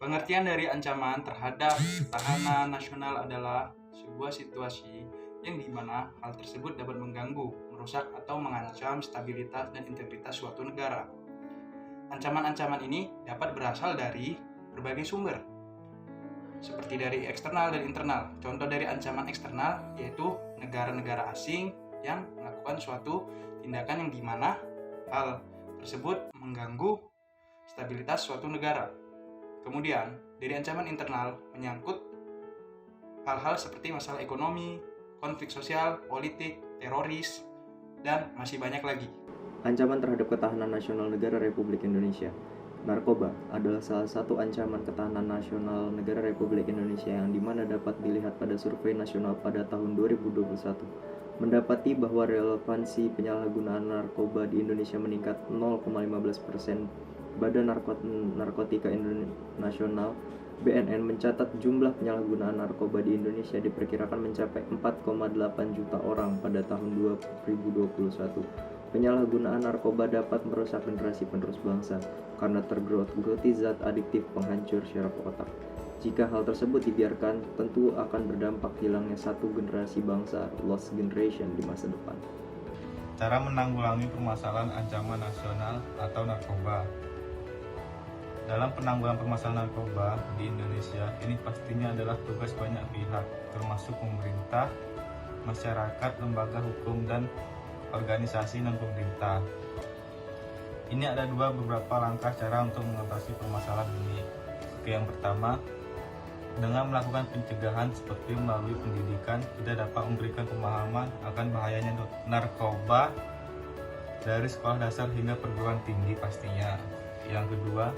Pengertian dari ancaman terhadap ketahanan nasional adalah sebuah situasi yang dimana hal tersebut dapat mengganggu, merusak, atau mengancam stabilitas dan integritas suatu negara. Ancaman-ancaman ini dapat berasal dari berbagai sumber, seperti dari eksternal dan internal. Contoh dari ancaman eksternal yaitu negara-negara asing yang melakukan suatu tindakan yang dimana hal tersebut mengganggu stabilitas suatu negara. Kemudian, dari ancaman internal menyangkut hal-hal seperti masalah ekonomi, konflik sosial, politik, teroris, dan masih banyak lagi. Ancaman terhadap ketahanan nasional negara Republik Indonesia. Narkoba adalah salah satu ancaman ketahanan nasional negara Republik Indonesia yang dimana dapat dilihat pada survei nasional pada tahun 2021. Mendapati bahwa relevansi penyalahgunaan narkoba di Indonesia meningkat 0,15%. Badan Narkotika Nasional BNN mencatat jumlah penyalahgunaan narkoba di Indonesia diperkirakan mencapai 4,8 juta orang pada tahun 2021. Penyalahgunaan narkoba dapat merusak generasi penerus bangsa karena tergeroti zat adiktif penghancur syaraf otak. Jika hal tersebut dibiarkan, tentu akan berdampak hilangnya satu generasi bangsa, lost generation, di masa depan. Cara menanggulangi permasalahan ancaman nasional atau narkoba. Dalam penanggulangan permasalahan narkoba di Indonesia, ini pastinya adalah tugas banyak pihak, termasuk pemerintah, masyarakat, lembaga hukum, dan organisasi non-pemerintah. Ini ada beberapa langkah cara untuk mengatasi permasalahan ini. Yang pertama, dengan melakukan pencegahan seperti melalui pendidikan, kita dapat memberikan pemahaman akan bahayanya narkoba dari sekolah dasar hingga perguruan tinggi pastinya. Yang kedua,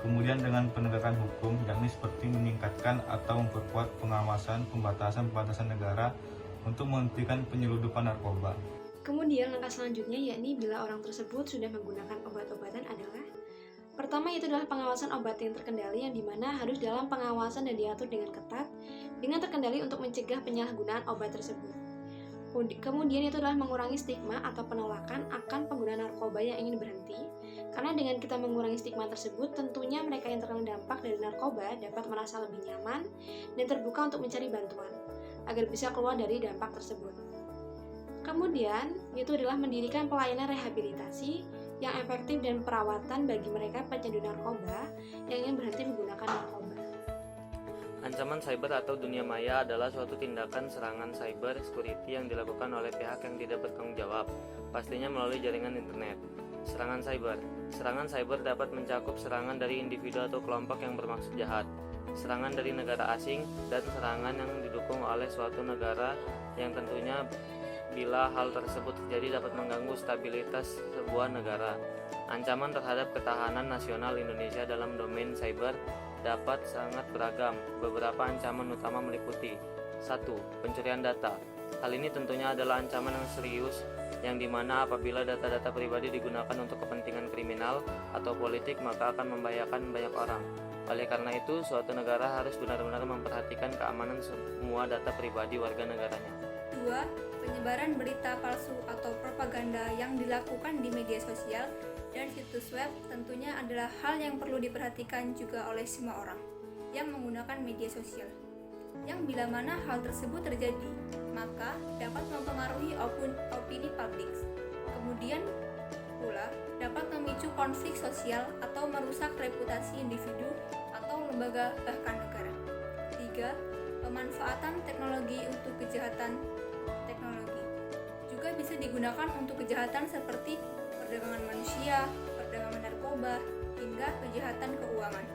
kemudian dengan penegakan hukum, yakni seperti meningkatkan atau memperkuat pengawasan pembatasan negara untuk menghentikan penyelundupan narkoba. Kemudian langkah selanjutnya yakni bila orang tersebut sudah menggunakan obat-obatan adalah pertama itu adalah pengawasan obat yang terkendali yang dimana harus dalam pengawasan dan diatur dengan ketat dengan terkendali untuk mencegah penyalahgunaan obat tersebut. Kemudian itu adalah mengurangi stigma atau penolakan akan pengguna narkoba yang ingin berhenti karena dengan kita mengurangi stigma tersebut tentunya mereka yang terkena dampak dari narkoba dapat merasa lebih nyaman dan terbuka untuk mencari bantuan agar bisa keluar dari dampak tersebut. Kemudian, itu adalah mendirikan pelayanan rehabilitasi yang efektif dan perawatan bagi mereka pecandu narkoba yang ingin berhenti menggunakan narkoba. Ancaman cyber atau dunia maya adalah suatu tindakan serangan cyber security yang dilakukan oleh pihak yang tidak bertanggung jawab, pastinya melalui jaringan internet. Serangan cyber dapat mencakup serangan dari individu atau kelompok yang bermaksud jahat, serangan dari negara asing, dan serangan yang didukung oleh suatu negara yang tentunya bila hal tersebut terjadi dapat mengganggu stabilitas sebuah negara. Ancaman terhadap ketahanan nasional Indonesia dalam domain cyber dapat sangat beragam. Beberapa ancaman utama meliputi 1. Pencurian data. Hal ini tentunya adalah ancaman yang serius yang dimana apabila data-data pribadi digunakan untuk kepentingan kriminal atau politik maka akan membahayakan banyak orang. Oleh karena itu, suatu negara harus benar-benar memperhatikan keamanan semua data pribadi warga negaranya. 2. Penyebaran berita palsu atau propaganda yang dilakukan di media sosial dan situs web tentunya adalah hal yang perlu diperhatikan juga oleh semua orang yang menggunakan media sosial. Yang bila mana hal tersebut terjadi, maka dapat mempengaruhi opini publik. Kemudian pula dapat memicu konflik sosial atau merusak reputasi individu atau lembaga bahkan negara. 3. Pemanfaatan teknologi untuk kejahatan teknologi juga bisa digunakan untuk kejahatan seperti perdagangan manusia, perdagangan narkoba, hingga kejahatan keuangan.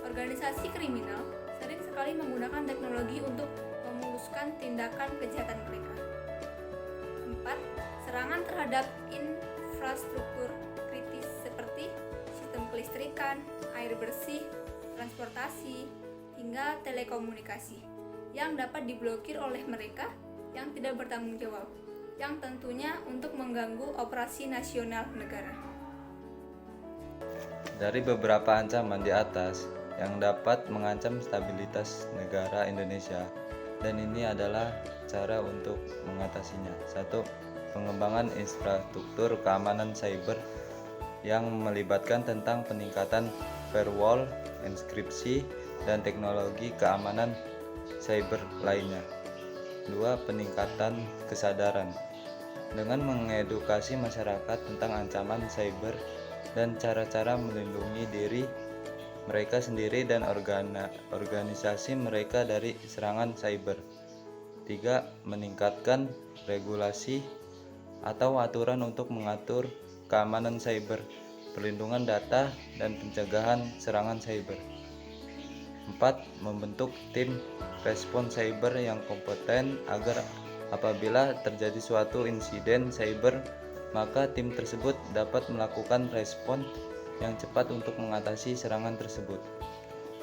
Organisasi kriminal sering sekali menggunakan teknologi untuk memuluskan tindakan kejahatan mereka. 4. Serangan terhadap infrastruktur kritis seperti sistem kelistrikan, air bersih, transportasi, hingga telekomunikasi yang dapat diblokir oleh mereka yang tidak bertanggung jawab, yang tentunya untuk mengganggu operasi nasional negara. Dari beberapa ancaman di atas yang dapat mengancam stabilitas negara Indonesia, dan ini adalah cara untuk mengatasinya. 1. Pengembangan infrastruktur keamanan cyber yang melibatkan tentang peningkatan firewall, enkripsi, dan teknologi keamanan cyber lainnya. 2. Peningkatan kesadaran. Dengan mengedukasi masyarakat tentang ancaman cyber dan cara-cara melindungi diri mereka sendiri dan organisasi mereka dari serangan cyber. 3. Meningkatkan regulasi atau aturan untuk mengatur keamanan cyber, perlindungan data, dan pencegahan serangan cyber. 4. Membentuk tim respons cyber yang kompeten agar apabila terjadi suatu insiden cyber, maka tim tersebut dapat melakukan respon yang cepat untuk mengatasi serangan tersebut.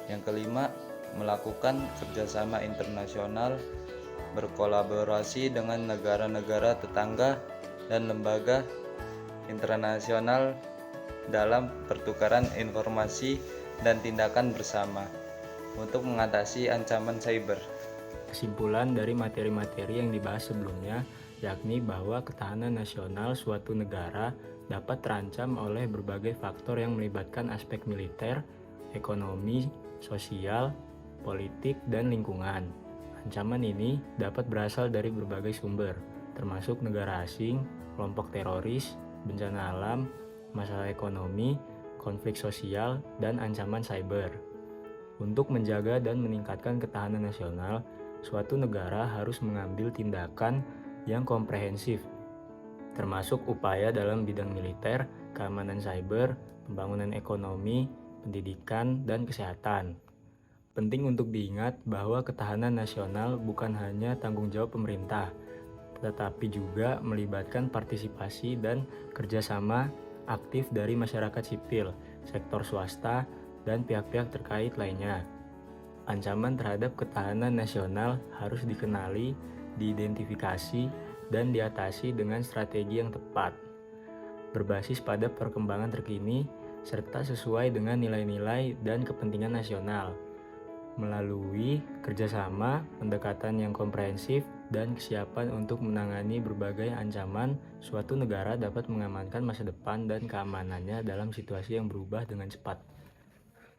Yang kelima, melakukan kerjasama internasional, berkolaborasi dengan negara-negara tetangga dan lembaga internasional dalam pertukaran informasi dan tindakan bersama untuk mengatasi ancaman cyber. Kesimpulan dari materi-materi yang dibahas sebelumnya yakni bahwa ketahanan nasional suatu negara dapat terancam oleh berbagai faktor yang melibatkan aspek militer, ekonomi, sosial, politik, dan lingkungan. Ancaman ini dapat berasal dari berbagai sumber, termasuk negara asing, kelompok teroris, bencana alam, masalah ekonomi, konflik sosial, dan ancaman cyber. Untuk menjaga dan meningkatkan ketahanan nasional, suatu negara harus mengambil tindakan yang komprehensif, termasuk upaya dalam bidang militer, keamanan cyber, pembangunan ekonomi, pendidikan, dan kesehatan. Penting untuk diingat bahwa ketahanan nasional bukan hanya tanggung jawab pemerintah, tetapi juga melibatkan partisipasi dan kerjasama aktif dari masyarakat sipil, sektor swasta, dan pihak-pihak terkait lainnya. Ancaman terhadap ketahanan nasional harus dikenali, diidentifikasi, dan diatasi dengan strategi yang tepat, berbasis pada perkembangan terkini, serta sesuai dengan nilai-nilai dan kepentingan nasional. Melalui kerjasama, pendekatan yang komprehensif, dan kesiapan untuk menangani berbagai ancaman, suatu negara dapat mengamankan masa depan dan keamanannya dalam situasi yang berubah dengan cepat.